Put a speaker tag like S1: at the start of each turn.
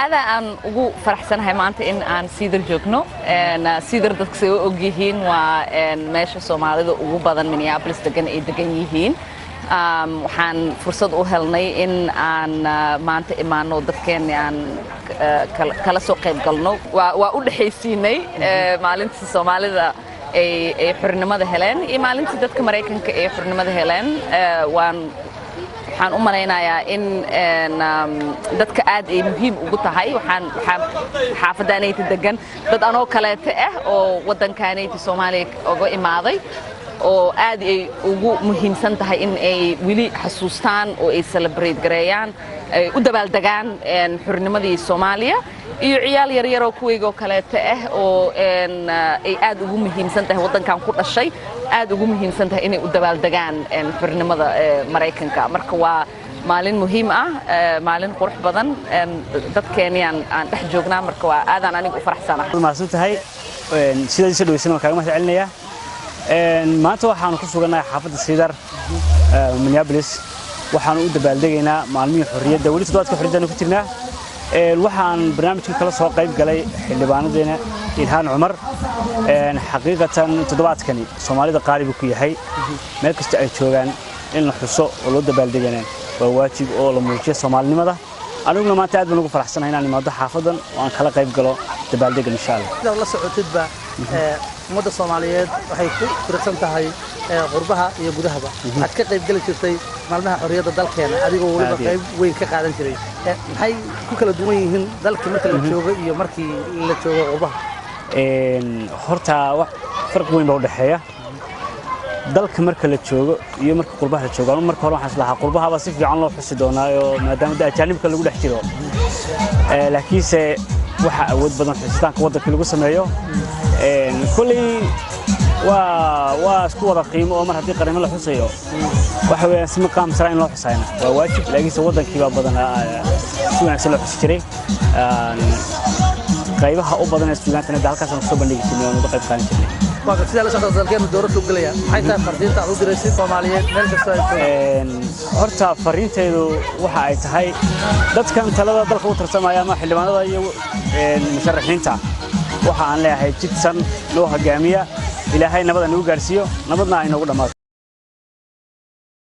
S1: aada aan ugu faraxsanahay maanta in aan Cedar joogno Cedar dadka soo ogyihiin waa meesha Soomaalida ugu badan Minneapolis degan yihiin waxaan fursad u helnay in aan maanta imaano dadkeen aan kala soo qayb galno waa u dhaxaysiinay maalinta Soomaalida ay xornimada heleen iyo maalinta dadka Mareykanka ay xornimada heleen waxaan u maleynayaa in dadka aad ay muhiim ugu tahay waxaan xaafadaanayta degan dad anoo kaleete oo wadankaanayta Soomaaliya uga imaaday oo aad ay ugu muhiimsan tahay in ay wili xasuustaan oo ay celebrate gareeyaan ay u dabaaldegaan xornimadii Soomaaliya iyo ciyaal yar oo kuwayga kaleete oo ay aad ugu muhiimsan tahay wadankan ku dhashay aad ugu muhiimsan tahay inay u dabaaldegaan xornimada Mareykanka marka waa maalin muhiim maalin qurux badan dadkeeniyaan aan dhex joognaa marka waa aadaan anigu u faraxsanahay
S2: maasan tahay sida isoo dhaweysan kaaga mahad celinaya maanta waxaan ku suganahay xaafadda Cedar Minneapolis waxaan u dabaaldegaynaa maalmihii xorriyadda wali toddobaadka xorriyadda ku jirnaa waxaan barnaamijka kala soo qayb galay xildhibaanadeena Ilhaan Cumar xaqiiqatan toddobaadkani Soomaalida qaalibu ku yahay meel kasta ay joogaan in la xuso oo loo dabaaldegana waa waajib oo la muujiyo Soomaalinimada aniguna maanta aad baan ugu faraxsanahay inaan imaado xaafadan oo aan kala qayb galo dabaaldegan insha Allah
S3: la socotidba ummadda Soomaaliyeed waxay ku tirsan tahay qurbaha iyo gudahaba aad ka qayb gali jirtay maalmaha xorriyadda dalkeena adigoo waliba qayb weyn ka qaadan jiray maxay ku kala duwan yihiin dalka marka la joogo iyo markii la joogo qurbaha
S2: horta wax farq weyn baa u dhaxeeya dalka marka la joogo iyo marka qurbaha la joogo marka hore waxaan islahaa qurbaha ba si fiican loo xusi doonaayo maadaama ajaanibka lagu dhex jiro laakiinse waxa awood badan xusitaanka wadanka lagu sameeyo kulli waa isku wada qiimo oo mar haddii qarimo la xusayo waxa weeyaan si maqaam sare in loo xusayna waa waajib laakiinse wadankii baa badan si wanaagsan loo xusi jiray qaybaha u badan ee suugaantana halkaas aan soo bandhigi jirnay oo qayb qaadan jirnay
S3: waa sida la socdo dalkeenu doorasho galaya maxay tahay fariinta aad u diraysid Soomaaliyeed meel kasta ay joogaan
S2: horta fariinteedu waxa ay tahay dadkan talada dalka u tartamaya ama xildhibaanada iyo musharaxiinta waxa aan leeyahay jidsan loo hogaamiya ilaahay nabadna u gaarsiiyo nabadna ay noogu dhamaato